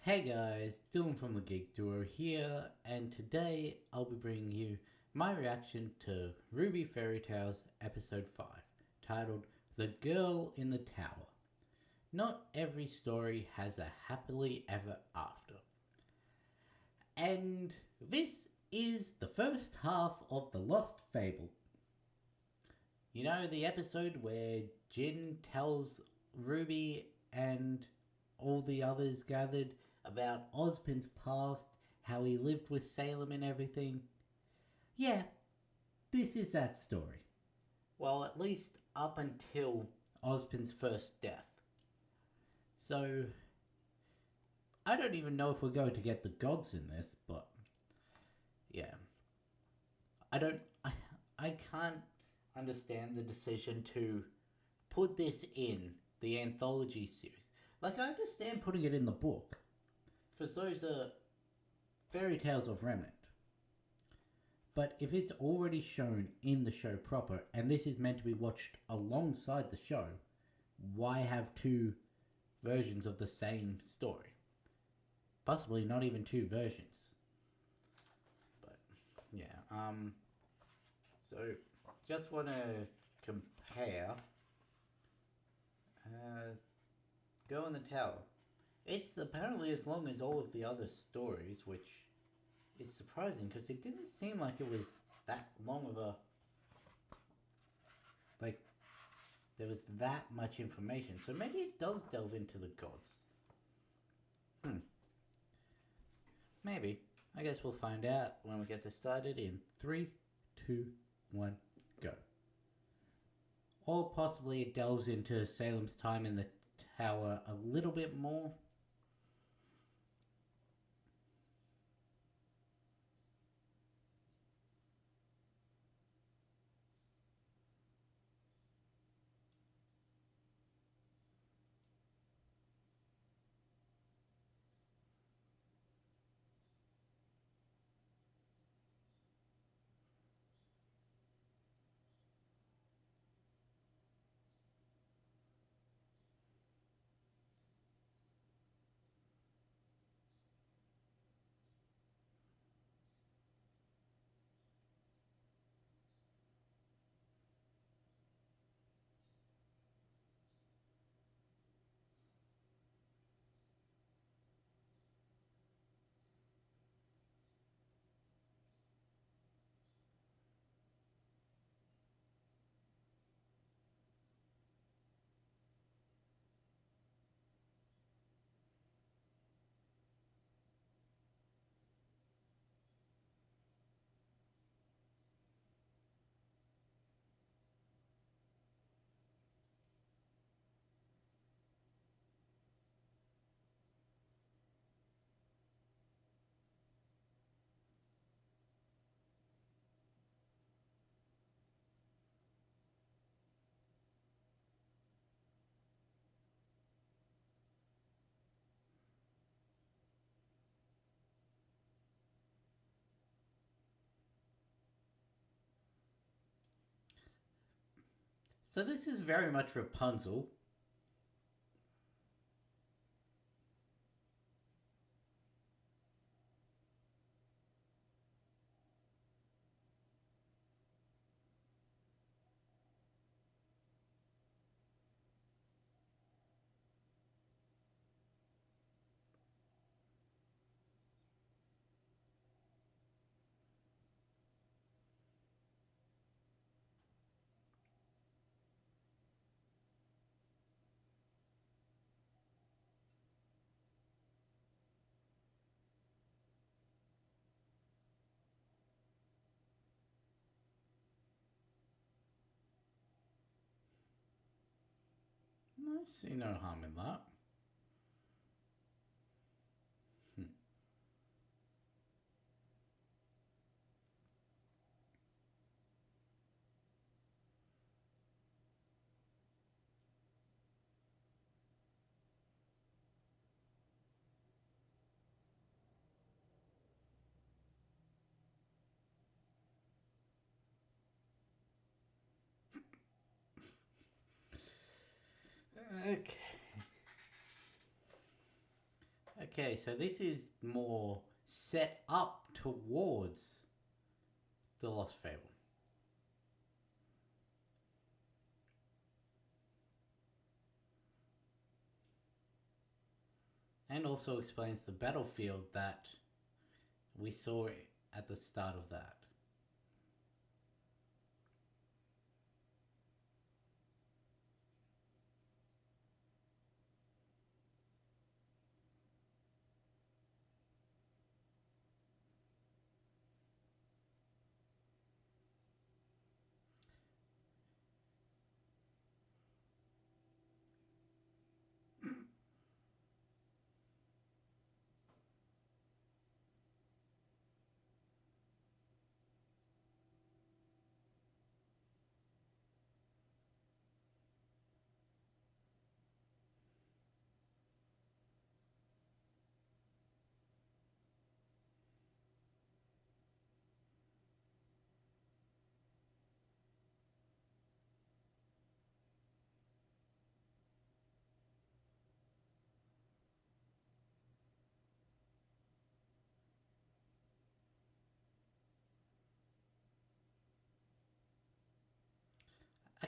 Hey guys, Dylan from the Geek Duo here, and today I'll be bringing you my reaction to RWBY Fairy Tales Episode 5, titled The Girl in the Tower. Not every story has a happily ever after. And this is the first half of The Lost Fable. You know, the episode where Jin tells Ruby and all the others gathered about Ozpin's past, how he lived with Salem and everything? Yeah, this is that story. Well, at least up until Ozpin's first death. So, I don't even know if we're going to get the gods in this, but yeah. I don't. I can't understand the decision to put this in the anthology series. Like, I understand putting it in the book, because those are fairy tales of Remnant. But if it's already shown in the show proper, and this is meant to be watched alongside the show, why have two versions of the same story? Possibly not even two versions. But, yeah, so, just want to compare Girl in the Tower. It's apparently as long as all of the other stories, which is surprising because it didn't seem like it was that long of a... Like, there was that much information. So maybe it does delve into the gods. Maybe. I guess we'll find out when we get this started in 3, 2, 1, go. Or possibly it delves into Salem's time in the tower a little bit more. So this is very much Rapunzel. I see no harm in that. Okay. Okay, so this is more set up towards the Lost Fable. And also explains the battlefield that we saw at the start of that.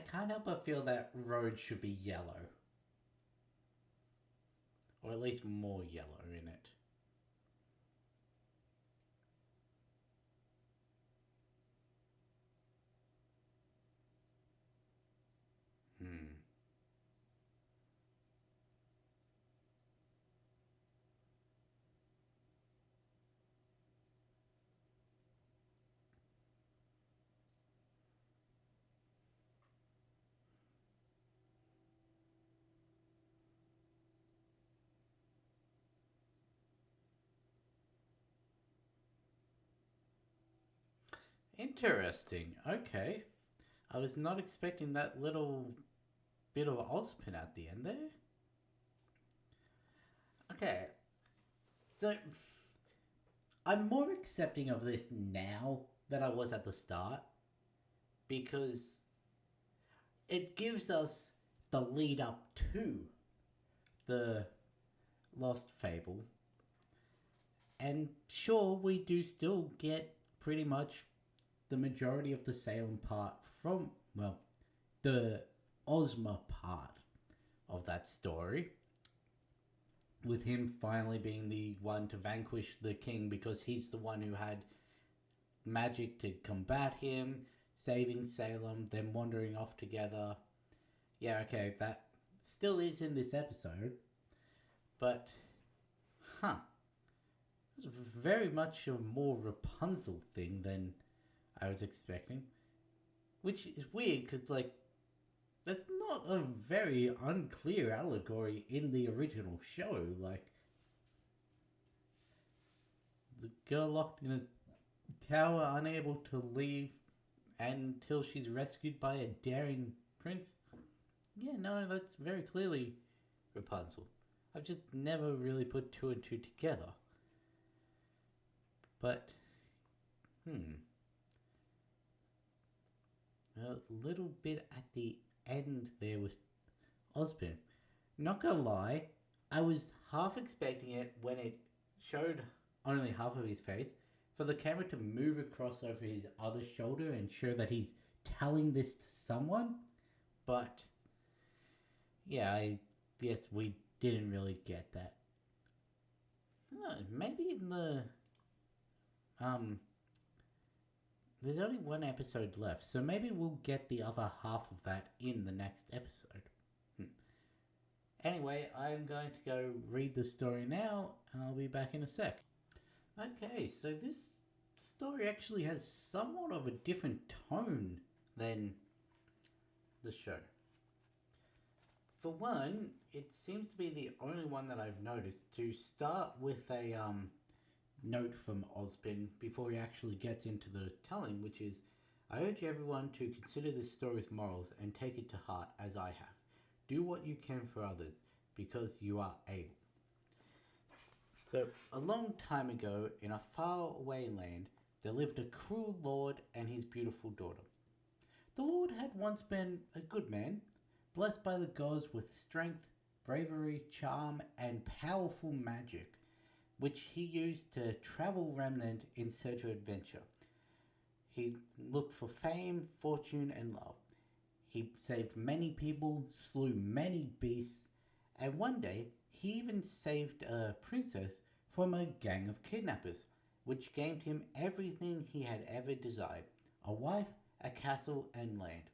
I can't help but feel that road should be yellow. Or at least more yellow in it. Hmm. Interesting. Okay. I was not expecting that little bit of Ozpin at the end there. Okay. So, I'm more accepting of this now than I was at the start because it gives us the lead up to the Lost Fable. And sure, we do still get pretty much the majority of the Salem part from, well, the Ozma part of that story. With him finally being the one to vanquish the king because he's the one who had magic to combat him, saving Salem, them wandering off together. Yeah, okay, that still is in this episode. But, huh. It was very much a more Rapunzel thing than I was expecting. Which is weird because, like, that's not a very unclear allegory in the original show. Like, the girl locked in a tower, unable to leave until she's rescued by a daring prince. Yeah, no, that's very clearly Rapunzel. I've just never really put two and two together. But, a little bit at the end there with Ozpin. Not gonna lie, I was half expecting it when it showed only half of his face for the camera to move across over his other shoulder and show that he's telling this to someone. But yeah, I guess we didn't really get that. Maybe in the there's only one episode left, so maybe we'll get the other half of that in the next episode. Anyway, I'm going to go read the story now, and I'll be back in a sec. Okay, so this story actually has somewhat of a different tone than the show. For one, it seems to be the only one that I've noticed to start with a note from Ozpin before he actually gets into the telling, which is, I urge everyone to consider this story's morals and take it to heart as I have. Do what you can for others, because you are able. So, a long time ago, in a faraway land, there lived a cruel lord and his beautiful daughter. The lord had once been a good man, blessed by the gods with strength, bravery, charm, and powerful magic which he used to travel remnant in search of adventure. He looked for fame, fortune, and love. He saved many people, slew many beasts, and one day he even saved a princess from a gang of kidnappers, which gained him everything he had ever desired: a wife, a castle, and land,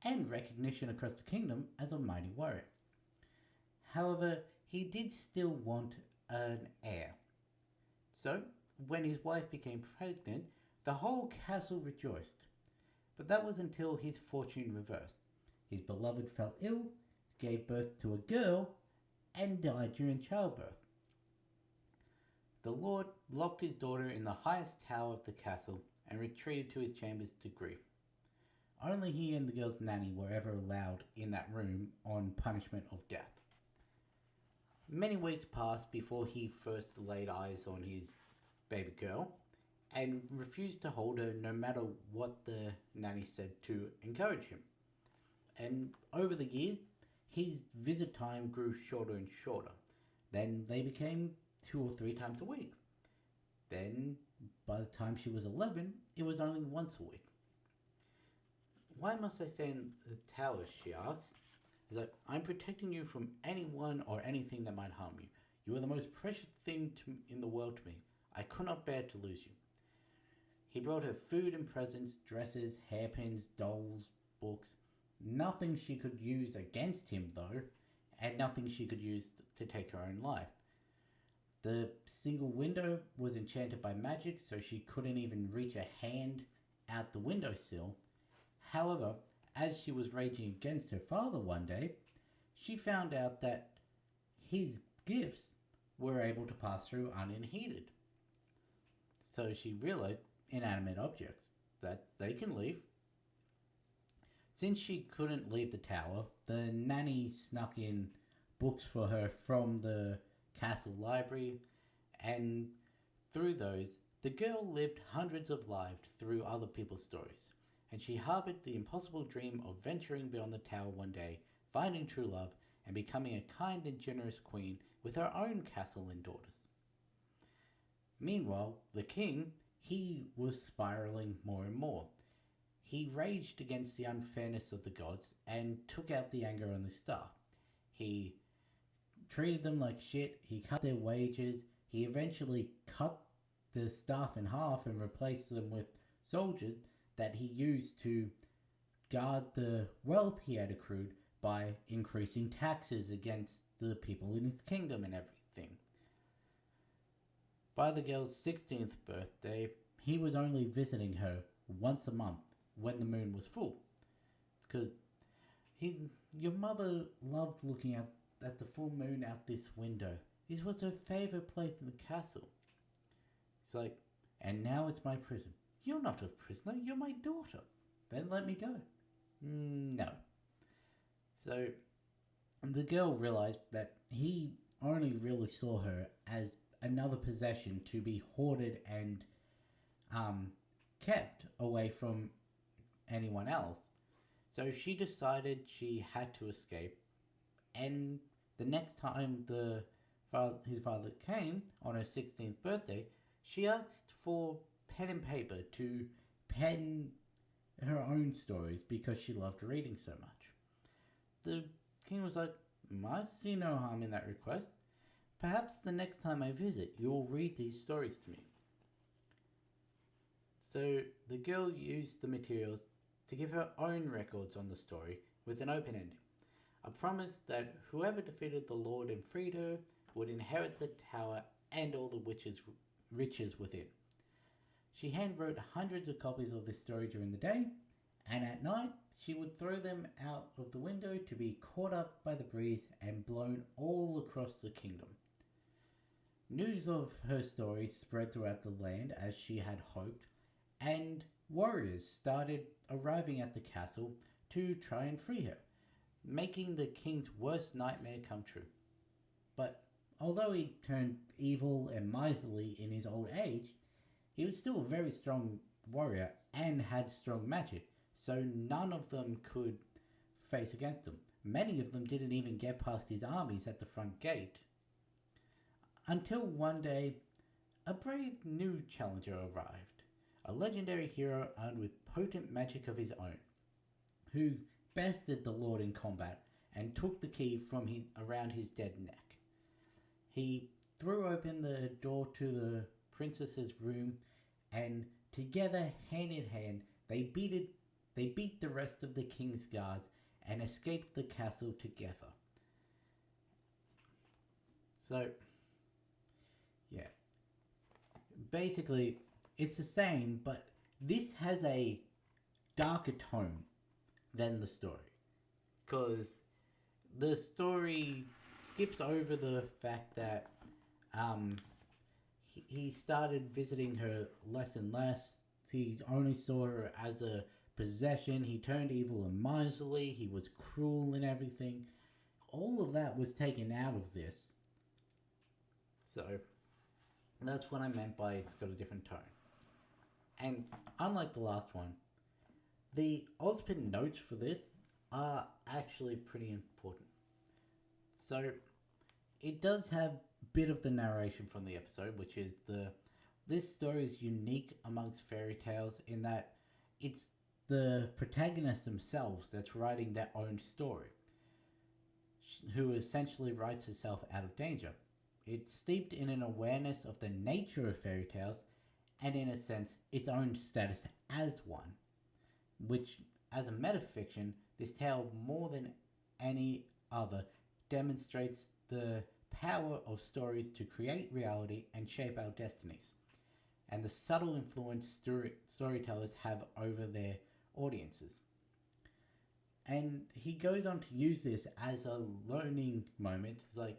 and recognition across the kingdom as a mighty warrior. However, he did still want an heir. So, when his wife became pregnant, the whole castle rejoiced. But that was until his fortune reversed. His beloved fell ill, gave birth to a girl, and died during childbirth. The Lord locked his daughter in the highest tower of the castle and retreated to his chambers to grieve. Only he and the girl's nanny were ever allowed in that room on punishment of death. Many weeks passed before he first laid eyes on his baby girl and refused to hold her no matter what the nanny said to encourage him. And over the years, his visit time grew shorter and shorter. Then they became 2 or 3 times a week. Then, by the time she was 11, it was only once a week. "Why must I stay in the tower?" she asked. He's like, "I'm protecting you from anyone or anything that might harm you. You are the most precious thing in the world to me. I could not bear to lose you." He brought her food and presents, dresses, hairpins, dolls, books. Nothing she could use against him, though, and nothing she could use to take her own life. The single window was enchanted by magic, so she couldn't even reach a hand out the windowsill. However, as she was raging against her father one day, she found out that his gifts were able to pass through unimpeded. So she realized inanimate objects, that they can leave. Since she couldn't leave the tower, the nanny snuck in books for her from the castle library, and through those, the girl lived hundreds of lives through other people's stories, and she harbored the impossible dream of venturing beyond the tower one day, finding true love, and becoming a kind and generous queen with her own castle and daughters. Meanwhile, the king, he was spiraling more and more. He raged against the unfairness of the gods and took out the anger on the staff. He treated them like shit, he cut their wages, he eventually cut the staff in half and replaced them with soldiers that he used to guard the wealth he had accrued by increasing taxes against the people in his kingdom and everything. By the girl's 16th birthday, he was only visiting her once a month when the moon was full. Because your mother loved looking at the full moon out this window. This was her favorite place in the castle. It's like, and now it's my prison. You're not a prisoner, you're my daughter. Then let me go. No. So the girl realized that he only really saw her as another possession to be hoarded and kept away from anyone else. So she decided she had to escape, and the next time his father came on her 16th birthday, she asked for pen and paper to pen her own stories because she loved reading so much. The king was like, "I see no harm in that request. Perhaps the next time I visit, you'll read these stories to me." So the girl used the materials to give her own records on the story with an open ending. A promise that whoever defeated the Lord and freed her would inherit the tower and all the riches within. She handwrote hundreds of copies of this story during the day, and at night she would throw them out of the window to be caught up by the breeze and blown all across the kingdom. News of her story spread throughout the land as she had hoped, and warriors started arriving at the castle to try and free her, making the king's worst nightmare come true. But although he turned evil and miserly in his old age, he was still a very strong warrior and had strong magic, so none of them could face against him. Many of them didn't even get past his armies at the front gate. Until one day, a brave new challenger arrived, a legendary hero armed with potent magic of his own, who bested the Lord in combat and took the key from around his dead neck. He threw open the door to the princess's room, and together, hand in hand, they beat the rest of the king's guards and escaped the castle together. So, yeah. Basically, it's the same, but this has a darker tone than the story. Because the story skips over the fact that he started visiting her less and less. He only saw her as a possession. He turned evil and miserly. He was cruel and everything. All of that was taken out of this. So, that's what I meant by it's got a different tone. And unlike the last one, the Ozpin notes for this are actually pretty important. So, it does have a bit of the narration from the episode, which is this story is unique amongst fairy tales in that it's the protagonists themselves that's writing their own story, who essentially writes herself out of danger. It's steeped in an awareness of the nature of fairy tales and, in a sense, its own status as one, which, as a metafiction, this tale more than any other demonstrates the power of stories to create reality and shape our destinies, and the subtle influence storytellers have over their audiences. And he goes on to use this as a learning moment. It's like,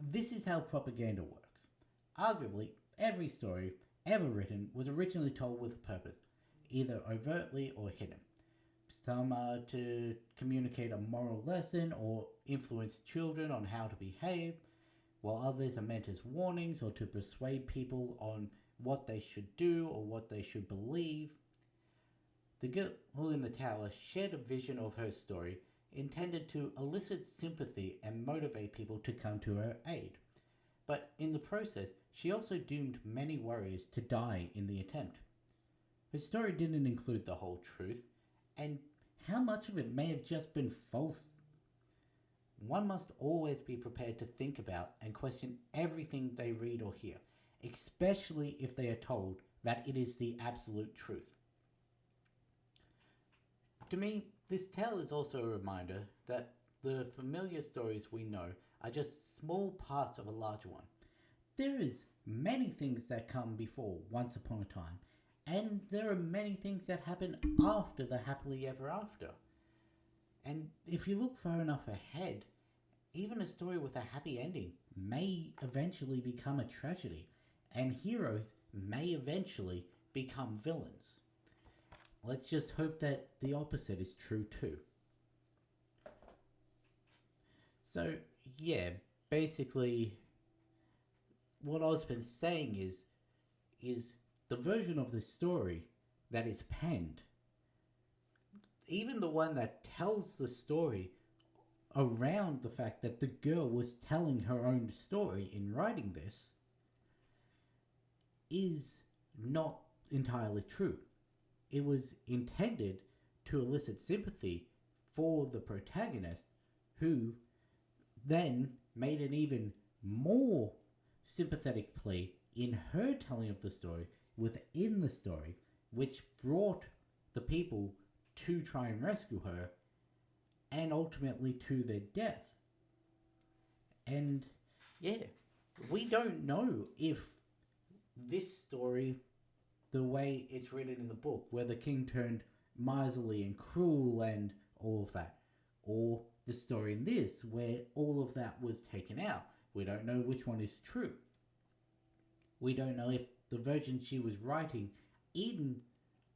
this is how propaganda works. Arguably, every story ever written was originally told with a purpose, either overtly or hidden. Some are to communicate a moral lesson or influence children on how to behave, while others are meant as warnings or to persuade people on what they should do or what they should believe. The girl in the tower shared a vision of her story intended to elicit sympathy and motivate people to come to her aid. But in the process, she also doomed many warriors to die in the attempt. Her story didn't include the whole truth, and how much of it may have just been false. One must always be prepared to think about and question everything they read or hear, especially if they are told that it is the absolute truth. To me, this tale is also a reminder that the familiar stories we know are just small parts of a larger one. There is many things that come before Once Upon a Time, and there are many things that happen after the happily ever after. And if you look far enough ahead, even a story with a happy ending may eventually become a tragedy, and heroes may eventually become villains. Let's just hope that the opposite is true too. So, yeah, basically, what Ozpin's saying is the version of the story that is penned, even the one that tells the story around the fact that the girl was telling her own story in writing this, is not entirely true. It was intended to elicit sympathy for the protagonist, who then made an even more sympathetic plea in her telling of the story within the story, which brought the people to try and rescue her and ultimately to their death. And yeah, we don't know if this story, the way it's written in the book, where the king turned miserly and cruel and all of that, or the story in this, where all of that was taken out. We don't know which one is true. We don't know if the version she was writing in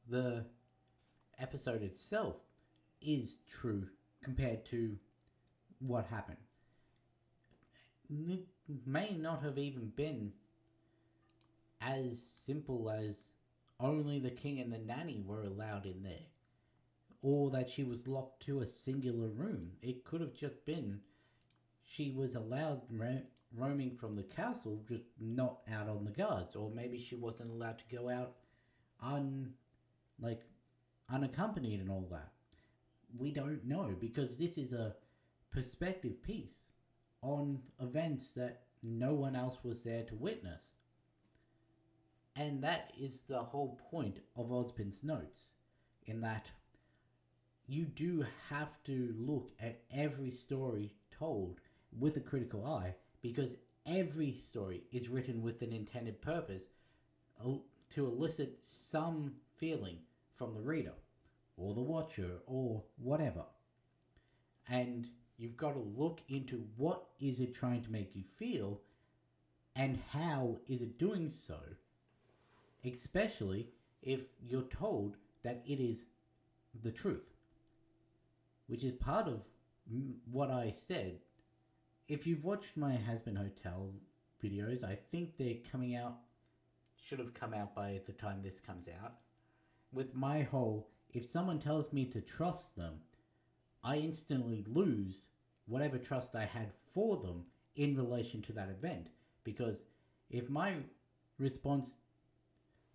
the episode itself is true compared to what happened. It may not have even been as simple as only the king and the nanny were allowed in there, or that she was locked to a singular room. It could have just been she was allowed roaming from the castle, just not out on the guards, or maybe she wasn't allowed to go out un like unaccompanied and all that. We don't know because this is a perspective piece on events that no one else was there to witness. And that is the whole point of Osbin's notes, in that you do have to look at every story told with a critical eye, because every story is written with an intended purpose to elicit some feeling from the reader or the watcher or whatever. And you've got to look into what is it trying to make you feel and how is it doing so, especially if you're told that it is the truth, which is part of what I said. If you've watched my Hazbin Hotel videos, I think they're coming out, should have come out by the time this comes out, with my whole, if someone tells me to trust them, I instantly lose whatever trust I had for them in relation to that event. Because if my response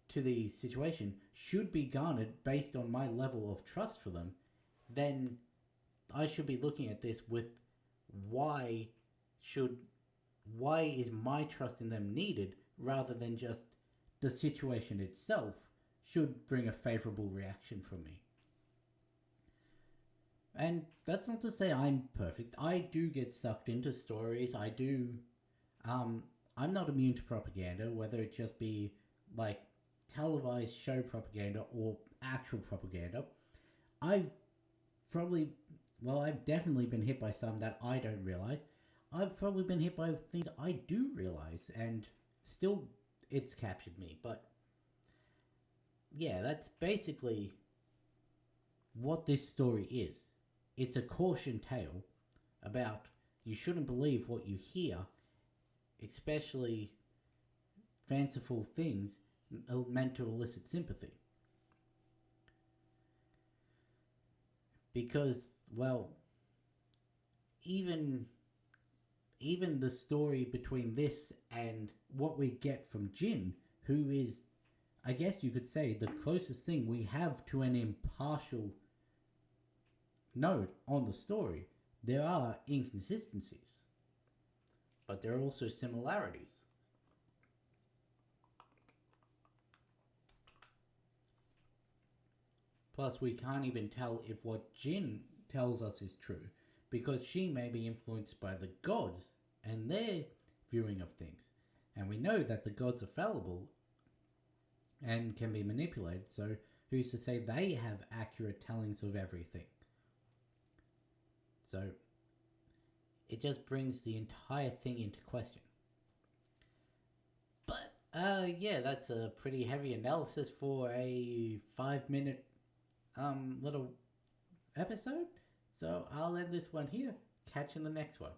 to the situation should be garnered based on my level of trust for them, then I should be looking at this with why is my trust in them needed, rather than just the situation itself should bring a favorable reaction from me. And that's not to say I'm perfect. I do get sucked into stories. I do. I'm not immune to propaganda, whether it just be like televised show propaganda or actual propaganda. I've definitely been hit by some that I don't realize. I've probably been hit by things I do realize, and still it's captured me. But yeah, that's basically what this story is. It's a caution tale about you shouldn't believe what you hear, especially fanciful things meant to elicit sympathy. Because, well, even the story between this and what we get from Jin, who is, I guess you could say, the closest thing we have to an impartial note on the story, there are inconsistencies, but there are also similarities. Plus, we can't even tell if what Jin tells us is true, because she may be influenced by the gods and their viewing of things. And we know that the gods are fallible and can be manipulated, so who's to say they have accurate tellings of everything? So it just brings the entire thing into question. But yeah, that's a pretty heavy analysis for a 5-minute little episode. So I'll end this one here. Catch you in the next one.